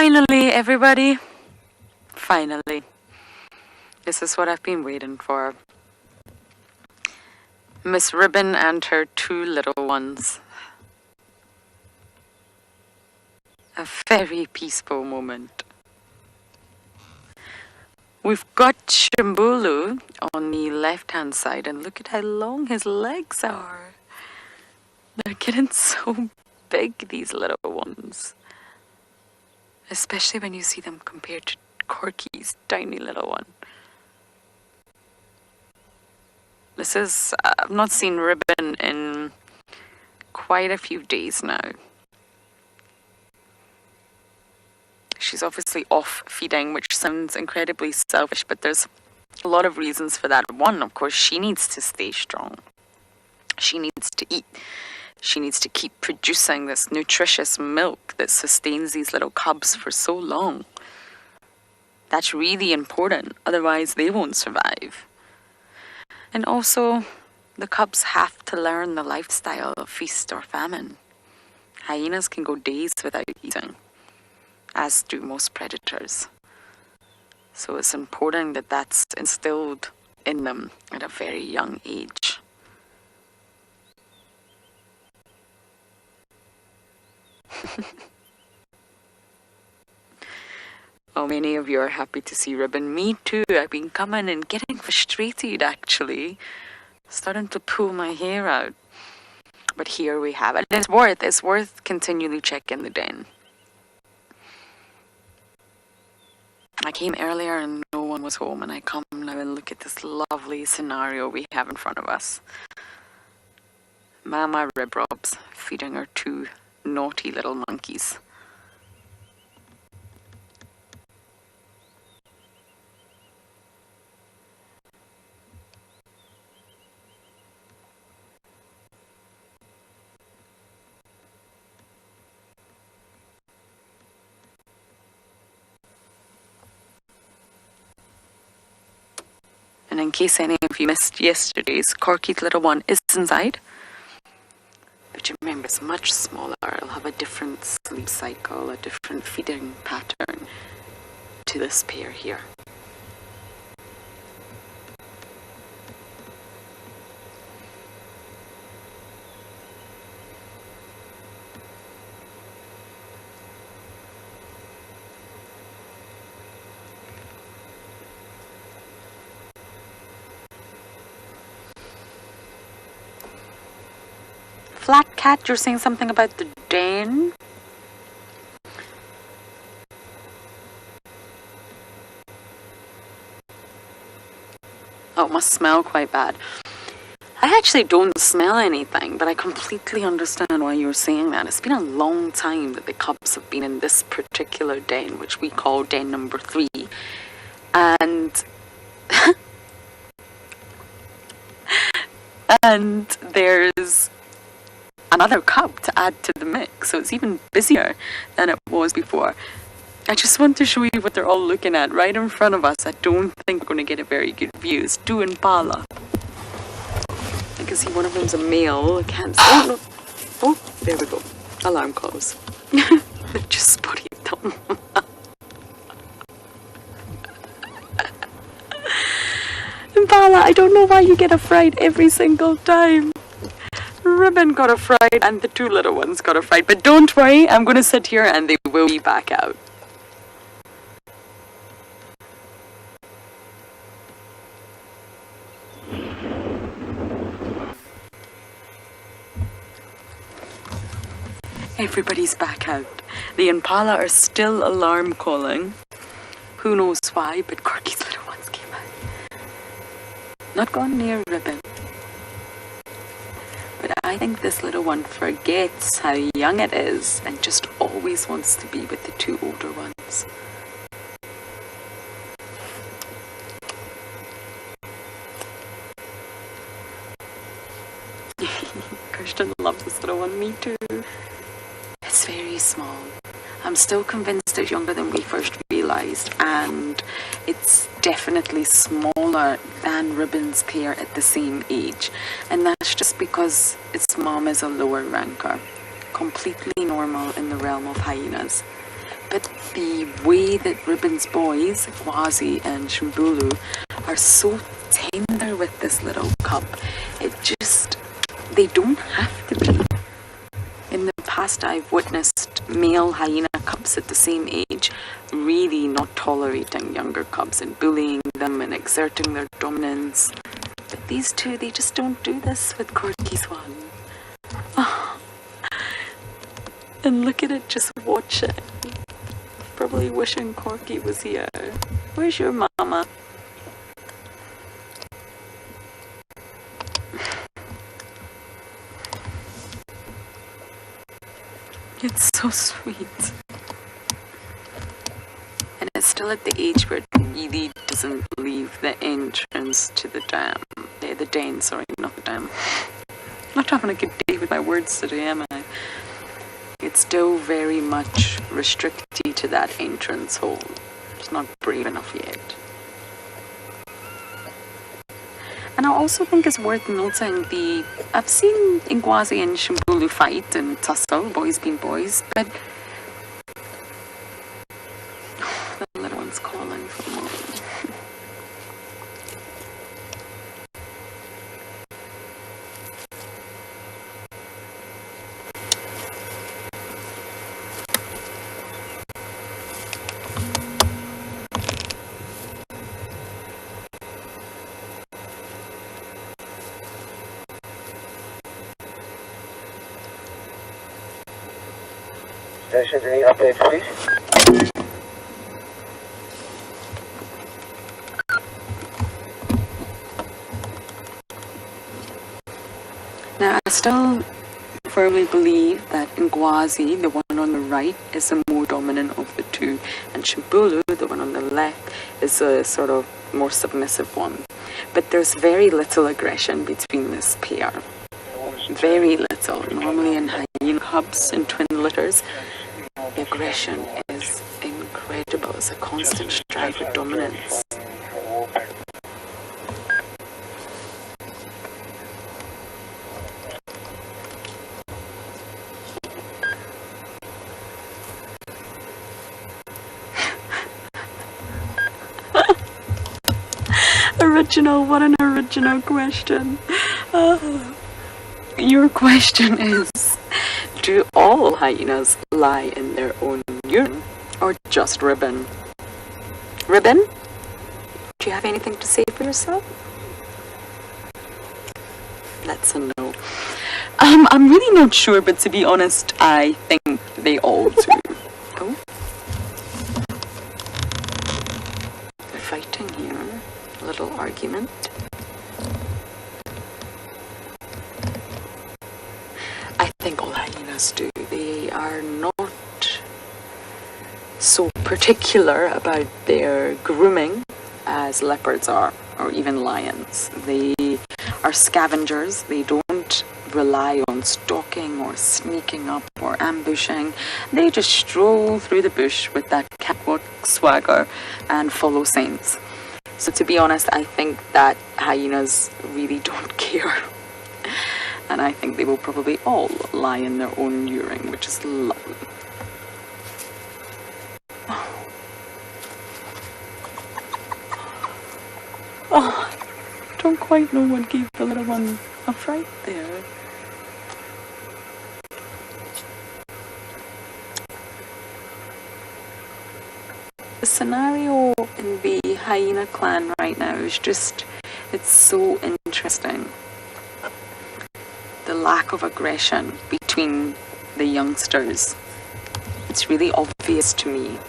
Finally, everybody. Finally. This is what I've been waiting for. Miss Ribbon and her two little ones. A very peaceful moment. We've got Ximbulu on the left-hand side, and look at how long his legs are. They're getting so big, these little ones. Especially when you see them compared to Corky's tiny little one. I've not seen Ribbon in quite a few days now. She's obviously off feeding, which sounds incredibly selfish, but there's a lot of reasons for that. One, of course, she needs to stay strong. She needs to eat. She needs to keep producing this nutritious milk that sustains these little cubs for so long. That's really important, otherwise they won't survive. And also, the cubs have to learn the lifestyle of feast or famine. Hyenas can go days without eating, as do most predators. So it's important that that's instilled in them at a very young age. Oh, many of you are happy to see Ribbon. Me too. I've been coming and getting frustrated, actually. Starting to pull my hair out. But here we have it. It's worth continually checking the den. I came earlier and no one was home, and I come now and look at this lovely scenario we have in front of us. Mama Ribrob's feeding her two naughty little monkeys. And in case any of you missed yesterday's, Corky's little one is inside. But remember, it's much smaller. It'll have a different sleep cycle, a different feeding pattern to this pair here. Flat Cat, you're saying something about the den? Oh, it must smell quite bad. I actually don't smell anything, but I completely understand why you're saying that. It's been a long time that the cubs have been in this particular den, which we call den number 3. And and there's another cub to add to the mix, so it's even busier than it was before. I just want to show you what they're all looking at right in front of us. I don't think we're going to get a very good view. It's two impala. I can see one of them's a male. I can't see. Oh, no. Oh, there we go. Alarm calls. Just spotted them. Impala, I don't know why you get a fright every single time. Ribbon got a fright and the two little ones got a fright. But don't worry, I'm going to sit here and they will be back out. Everybody's back out. The impala are still alarm calling. Who knows why, but Corky's little ones came out. Not gone near Ribbon. But I think this little one forgets how young it is and just always wants to be with the two older ones. Christian loves this little one, me too. It's very small. I'm still convinced it's younger than we first realised, and it's definitely smaller than Ribbon's pair at the same age. And that's just because its mom is a lower ranker. Completely normal in the realm of hyenas. But the way that Ribbon's boys, Nghwazi and Ximbulu, are so tender with this little cub, they don't have to be. In the past, I've witnessed male hyena cubs at the same age really not tolerating younger cubs and bullying them and exerting their dominance. But these two, they just don't do this with Corkys one. Oh. And look at it, just watch it. Probably wishing Corky was here. Where's your mama? It's so sweet. And it's still at the age where it really doesn't leave the entrance to the dam. The den, sorry, not the dam. I'm not having a good day with my words today, am I? It's still very much restricted to that entrance hole. It's not brave enough yet. And I also think it's worth noting I've seen Nghwazi and Ximbulu fight and tussle, boys being boys, but the little one's calling for more. Stations, any updates, please? Now, I still firmly believe that Nghwazi, the one on the right, is the more dominant of the two, and Ximbulu, the one on the left, is a sort of more submissive one. But there's very little aggression between this pair. Very little. Normally in hyena cubs and twin litters, the aggression is incredible. It's a constant strive for dominance. Original, what an original question. Your question is, do all hyenas lie in their own urine, or just Ribbon? Ribbon? Do you have anything to say for yourself? That's a no. I'm really not sure, but to be honest, I think they all do. Oh? They're fighting here. A little argument. I think all hyenas do. They are not so particular about their grooming as leopards are, or even lions. They are scavengers. They don't rely on stalking or sneaking up or ambushing. They just stroll through the bush with that catwalk swagger and follow signs. So to be honest, I think that hyenas really don't care. And I think they will probably all lie in their own urine, which is lovely. Oh, I don't quite know what gave the little one a fright there. The scenario in the hyena clan right now is just, it's so interesting. The lack of aggression between the youngsters. It's really obvious to me.